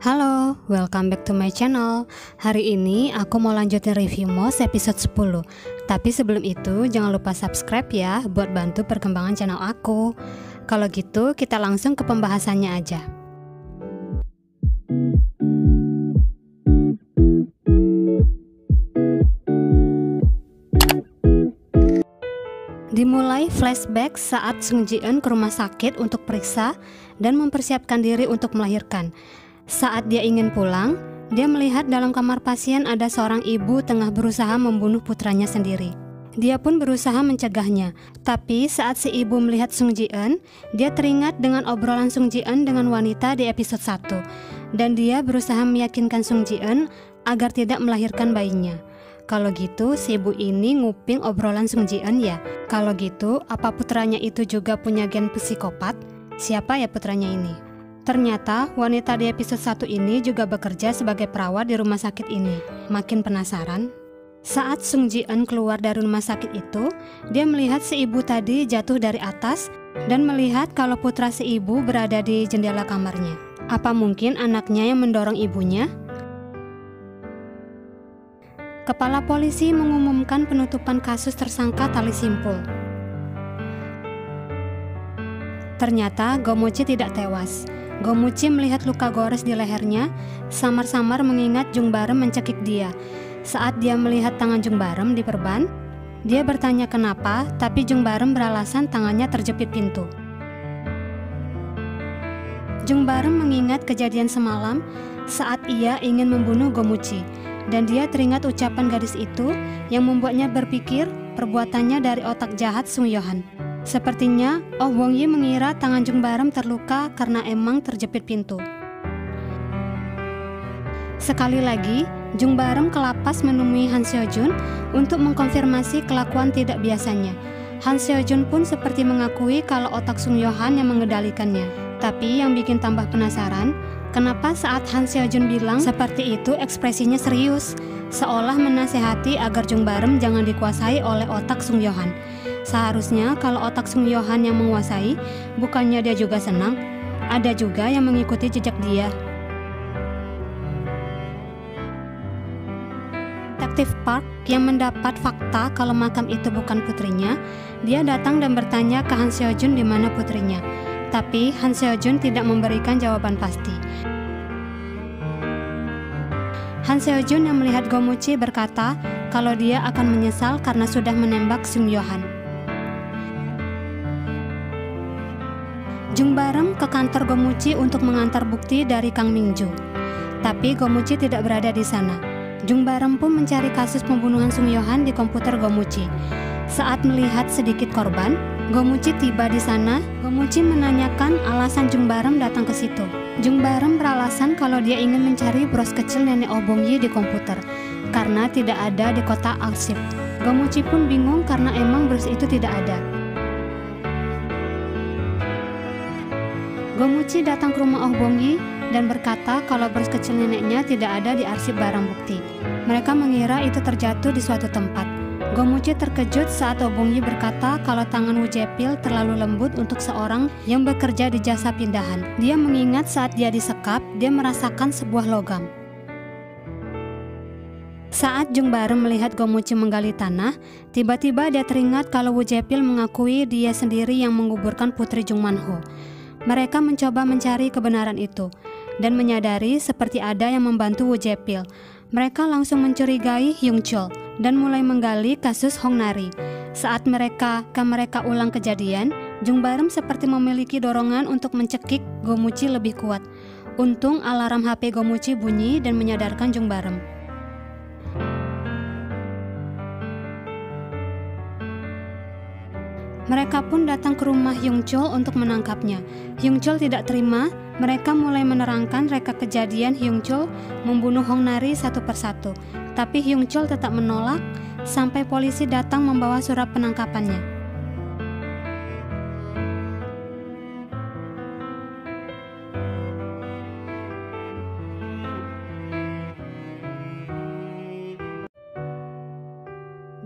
Halo, welcome back to my channel. Hari ini aku mau lanjutin review MOS episode 10. Tapi sebelum itu jangan lupa subscribe ya, buat bantu perkembangan channel aku. Kalau gitu kita langsung ke pembahasannya aja. Dimulai flashback saat Sung Ji-eun ke rumah sakit untuk periksa dan mempersiapkan diri untuk melahirkan. Saat dia ingin pulang, dia melihat dalam kamar pasien ada seorang ibu tengah berusaha membunuh putranya sendiri. Dia pun berusaha mencegahnya, tapi saat si ibu melihat Sung Ji-eun, dia teringat dengan obrolan Sung Ji-eun dengan wanita di episode 1, dan dia berusaha meyakinkan Sung Ji-eun agar tidak melahirkan bayinya. Kalau gitu, si ibu ini nguping obrolan Sung Ji-eun ya. Kalau gitu, apa putranya itu juga punya gen psikopat? Siapa ya putranya ini? Ternyata wanita di episode 1 ini juga bekerja sebagai perawat di rumah sakit ini. Makin penasaran? Saat Sung Ji-eun keluar dari rumah sakit itu, dia melihat si ibu tadi jatuh dari atas dan melihat kalau putra si ibu berada di jendela kamarnya. Apa mungkin anaknya yang mendorong ibunya? Kepala polisi mengumumkan penutupan kasus tersangka tali simpul. Ternyata Gomuchi tidak tewas. Gomuchi melihat luka gores di lehernya, samar-samar mengingat Jung Barem mencekik dia. Saat dia melihat tangan Jung Barem diperban, dia bertanya kenapa, tapi Jung Barem beralasan tangannya terjepit pintu. Jung Barem mengingat kejadian semalam saat ia ingin membunuh Gomuchi, dan dia teringat ucapan gadis itu yang membuatnya berpikir perbuatannya dari otak jahat Sung Yohan. Sepertinya Oh Bong Yi mengira tangan Jung Barem terluka karena emang terjepit pintu. Sekali lagi, Jung Barem ke lapas menemui Han Seo Jun untuk mengkonfirmasi kelakuan tidak biasanya. Han Seo Jun pun seperti mengakui kalau otak Sung Yohan yang mengendalikannya. Tapi yang bikin tambah penasaran, kenapa saat Han Seo Jun bilang seperti itu ekspresinya serius, seolah menasehati agar Jung Barem jangan dikuasai oleh otak Sung Yohan. Seharusnya kalau otak Sung Yohan yang menguasai, bukannya dia juga senang? Ada juga yang mengikuti jejak dia. Detektif Park yang mendapat fakta kalau makam itu bukan putrinya, dia datang dan bertanya ke Han Seo Jun di mana putrinya. Tapi Han Seo Jun tidak memberikan jawaban pasti. Han Seo Jun yang melihat Gomuchi berkata kalau dia akan menyesal karena sudah menembak Sung Yohan. Jung Barem ke kantor Gomuchi untuk mengantar bukti dari Kang Mingju. Tapi Gomuchi tidak berada di sana. Jung Barem pun mencari kasus pembunuhan Sung Yohan di komputer Gomuchi. Saat melihat sedikit korban, Gomuchi tiba di sana. Gomuchi menanyakan alasan Jung Barem datang ke situ. Jung Barem beralasan kalau dia ingin mencari bros kecil nenek Oh Bong Yi di komputer karena tidak ada di kotak arsip. Gomuchi pun bingung karena emang bros itu tidak ada. Gomuchi datang ke rumah Oh Bong Yi dan berkata kalau bros kecil neneknya tidak ada di arsip barang bukti. Mereka mengira itu terjatuh di suatu tempat. Gomuchi terkejut saat Oh Bong Yi berkata kalau tangan Woo Jae-pil terlalu lembut untuk seorang yang bekerja di jasa pindahan. Dia mengingat saat dia disekap, dia merasakan sebuah logam. Saat Jung Barem melihat Gomuchi menggali tanah, tiba-tiba dia teringat kalau Woo Jae-pil mengakui dia sendiri yang menguburkan putri Jung Man-ho. Mereka mencoba mencari kebenaran itu dan menyadari seperti ada yang membantu Woo Jae-pil. Mereka langsung mencurigai Hyung Chul dan mulai menggali kasus Hong Nari. Saat mereka ulang kejadian, Jung Barem seperti memiliki dorongan untuk mencekik Gomuchi lebih kuat. Untung alarm HP Gomuchi bunyi dan menyadarkan Jung Barem. Mereka pun datang ke rumah Hyung Chul untuk menangkapnya. Hyung Chul tidak terima. Mereka mulai menerangkan reka kejadian Hyung Chul membunuh Hong Nari satu persatu. Tapi Hyung Chul tetap menolak sampai polisi datang membawa surat penangkapannya.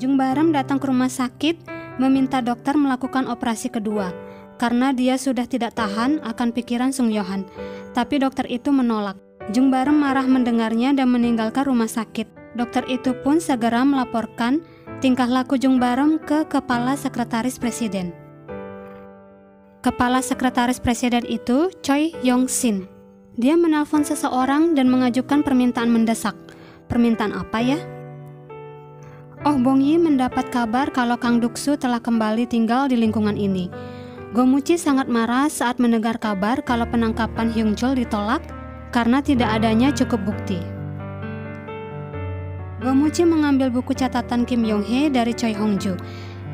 Jung Barem datang ke rumah sakit meminta dokter melakukan operasi kedua karena dia sudah tidak tahan akan pikiran Sung Yohan. Tapi dokter itu menolak. Jung Barem marah mendengarnya dan meninggalkan rumah sakit. Dokter itu pun segera melaporkan tingkah laku Jung Barem ke Kepala Sekretaris Presiden. Kepala Sekretaris Presiden itu Choi Yong-sin. Dia menelpon seseorang dan mengajukan permintaan mendesak. Permintaan apa ya? Oh Bong-yi mendapat kabar kalau Kang Duk-su telah kembali tinggal di lingkungan ini. Gomuchi sangat marah saat mendengar kabar kalau penangkapan Hyung-chul ditolak karena tidak adanya cukup bukti. Gomuchi mengambil buku catatan Kim Yong-hae dari Choi Hong-ju.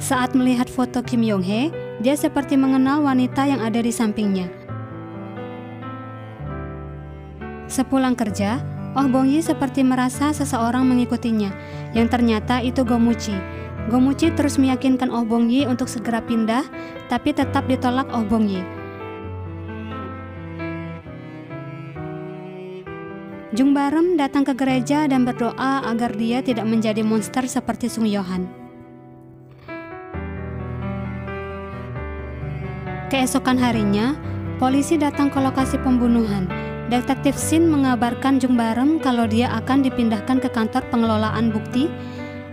Saat melihat foto Kim Yong-hae, dia seperti mengenal wanita yang ada di sampingnya. Sepulang kerja, Oh Bong-yi seperti merasa seseorang mengikutinya, yang ternyata itu Gomuchi. Gomuchi terus meyakinkan Oh Bong-yi untuk segera pindah, tapi tetap ditolak Oh Bong-yi. Jung Barem datang ke gereja dan berdoa agar dia tidak menjadi monster seperti Sung Yo-han. Keesokan harinya, polisi datang ke lokasi pembunuhan. Detektif Shin mengabarkan Jung Barem kalau dia akan dipindahkan ke kantor pengelolaan bukti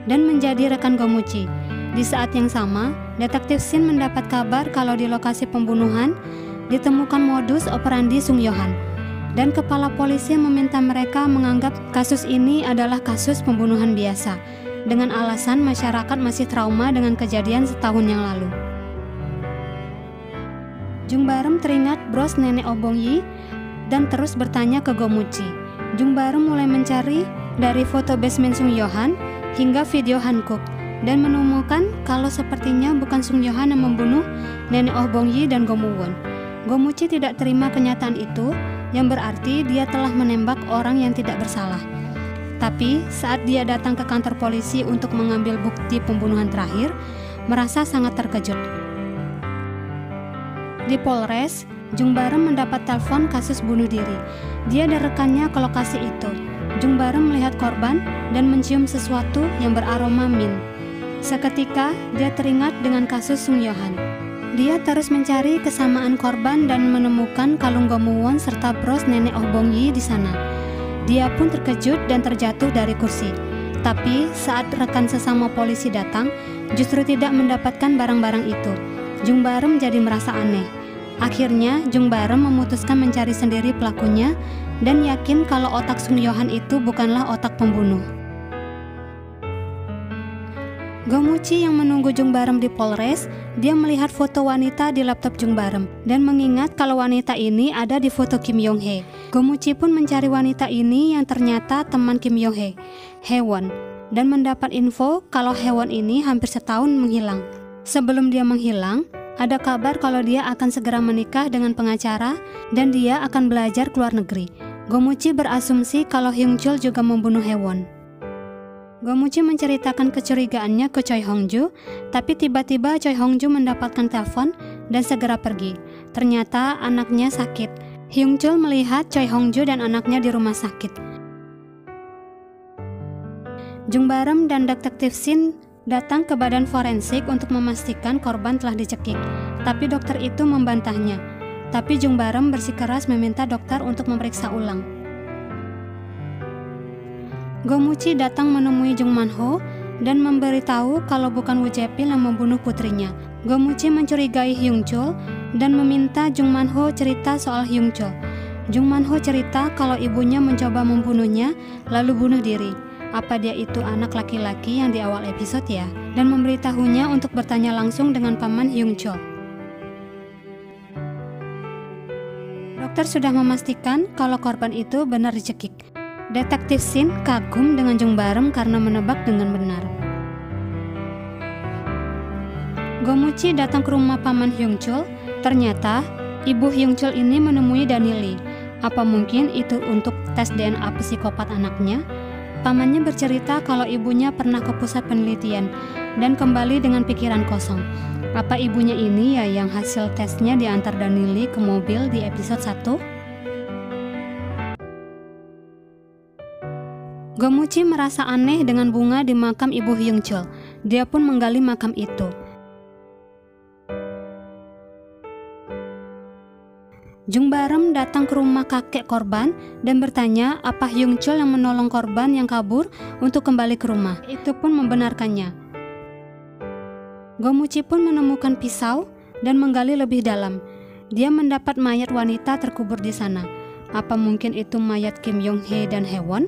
dan menjadi rekan Gomuchi. Di saat yang sama, Detektif Shin mendapat kabar kalau di lokasi pembunuhan ditemukan modus operandi Sung Yo-han, dan kepala polisi meminta mereka menganggap kasus ini adalah kasus pembunuhan biasa, dengan alasan masyarakat masih trauma dengan kejadian setahun yang lalu. Jung Barem teringat bros nenek Oh Bong-yi dan terus bertanya ke Gomuchi. Jung Barem mulai mencari dari foto basement Sung Yo-han hingga video Hankook dan menemukan kalau sepertinya bukan Sung Yo-han yang membunuh nenek Oh Bong-yi dan Gomu-won. Gomuchi tidak terima kenyataan itu, yang berarti dia telah menembak orang yang tidak bersalah. Tapi saat dia datang ke kantor polisi untuk mengambil bukti pembunuhan terakhir, merasa sangat terkejut. Di Polres, Jung Barem mendapat telepon kasus bunuh diri. Dia dan rekannya ke lokasi itu. Jung Barem melihat korban dan mencium sesuatu yang beraroma mint. Seketika, dia teringat dengan kasus Sung Yo-han. Dia terus mencari kesamaan korban dan menemukan kalung Gomu-won serta bros nenek Oh Bong-yi di sana. Dia pun terkejut dan terjatuh dari kursi. Tapi saat rekan sesama polisi datang, justru tidak mendapatkan barang-barang itu. Jung Barem jadi merasa aneh. Akhirnya, Jung Barem memutuskan mencari sendiri pelakunya dan yakin kalau otak Sung Yo-han itu bukanlah otak pembunuh. Gomuchi yang menunggu Jung Barem di Polres, dia melihat foto wanita di laptop Jung Barem dan mengingat kalau wanita ini ada di foto Kim Yong-hae. Gomuchi pun mencari wanita ini yang ternyata teman Kim Yong-hae, Hae-won, dan mendapat info kalau Hae-won ini hampir setahun menghilang. Sebelum dia menghilang, ada kabar kalau dia akan segera menikah dengan pengacara dan dia akan belajar ke luar negeri. Gomuchi berasumsi kalau Hyung-chul juga membunuh Hae-won. Gomuchi menceritakan kecurigaannya ke Choi Hong-ju, tapi tiba-tiba Choi Hong-ju mendapatkan telepon dan segera pergi. Ternyata anaknya sakit. Hyung-chul melihat Choi Hong-ju dan anaknya di rumah sakit. Jung Barem dan Detektif Shin datang ke badan forensik untuk memastikan korban telah dicekik, tapi dokter itu membantahnya. Tapi Jung Barem bersikeras meminta dokter untuk memeriksa ulang. Gomuchi datang menemui Jung Man-ho dan memberitahu kalau bukan Woo Jae-pil yang membunuh putrinya. Gomuchi mencurigai Hyung-chul dan meminta Jung Man-ho cerita soal Hyung-chul. Jung Man-ho cerita kalau ibunya mencoba membunuhnya lalu bunuh diri. Apa dia itu anak laki-laki yang di awal episode ya? Dan memberitahunya untuk bertanya langsung dengan paman Hyung-chul. Dokter sudah memastikan kalau korban itu benar dicekik. Detektif Shin kagum dengan Jung Barem karena menebak dengan benar. Gomuchi datang ke rumah paman Hyung-chul. Ternyata ibu Hyung-chul ini menemui Danili. Apa mungkin itu untuk tes DNA psikopat anaknya? Pamannya bercerita kalau ibunya pernah ke pusat penelitian dan kembali dengan pikiran kosong. Apa ibunya ini ya yang hasil tesnya diantar Danili ke mobil di episode 1? Gomuchi merasa aneh dengan bunga di makam ibu Hyung-chul. Dia pun menggali makam itu. Jung Barem datang ke rumah kakek korban dan bertanya apa Hyung Chul yang menolong korban yang kabur untuk kembali ke rumah. Itu pun membenarkannya. Go Muji pun menemukan pisau dan menggali lebih dalam. Dia mendapat mayat wanita terkubur di sana. Apa mungkin itu mayat Kim Yong Hae dan Haewon?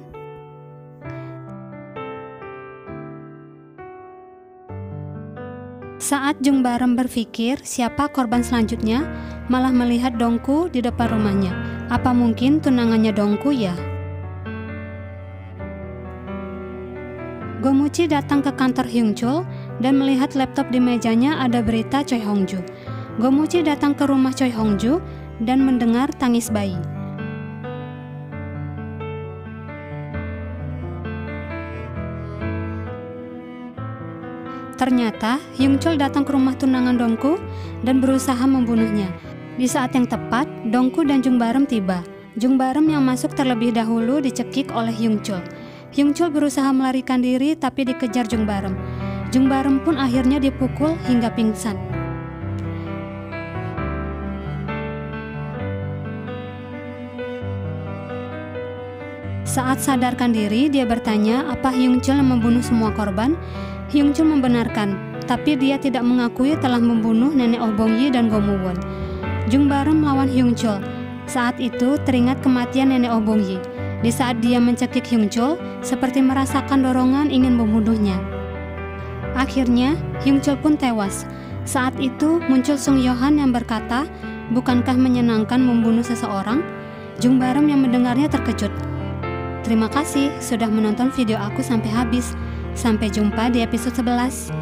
Saat Jung Barem berpikir siapa korban selanjutnya, malah melihat Dongku di depan rumahnya. Apa mungkin tunangannya Dongku ya? Go Muji datang ke kantor Hyung Chul dan melihat laptop di mejanya ada berita Choi Hong Ju. Go Muji datang ke rumah Choi Hong Ju dan mendengar tangis bayi. Ternyata Hyung Chul datang ke rumah tunangan Dongku dan berusaha membunuhnya. Di saat yang tepat, Dongku dan Jung Barem tiba. Jung Barem yang masuk terlebih dahulu dicekik oleh Hyung Chul. Hyung Chul berusaha melarikan diri tapi dikejar Jung Barem. Jung Barem pun akhirnya dipukul hingga pingsan. Saat sadarkan diri, dia bertanya apa Hyung Chul yang membunuh semua korban. Hyung Chul membenarkan, tapi dia tidak mengakui telah membunuh nenek Oh Bong Yi dan Go Mu Won. Jung Barem melawan Hyung Chul. Saat itu teringat kematian nenek Oh Bong Yi. Di saat dia mencekik Hyung Chul, seperti merasakan dorongan ingin membunuhnya. Akhirnya, Hyung Chul pun tewas. Saat itu muncul Sung Yohan yang berkata, bukankah menyenangkan membunuh seseorang? Jung Barem yang mendengarnya terkejut. Terima kasih sudah menonton video aku sampai habis. Sampai jumpa di episode 11.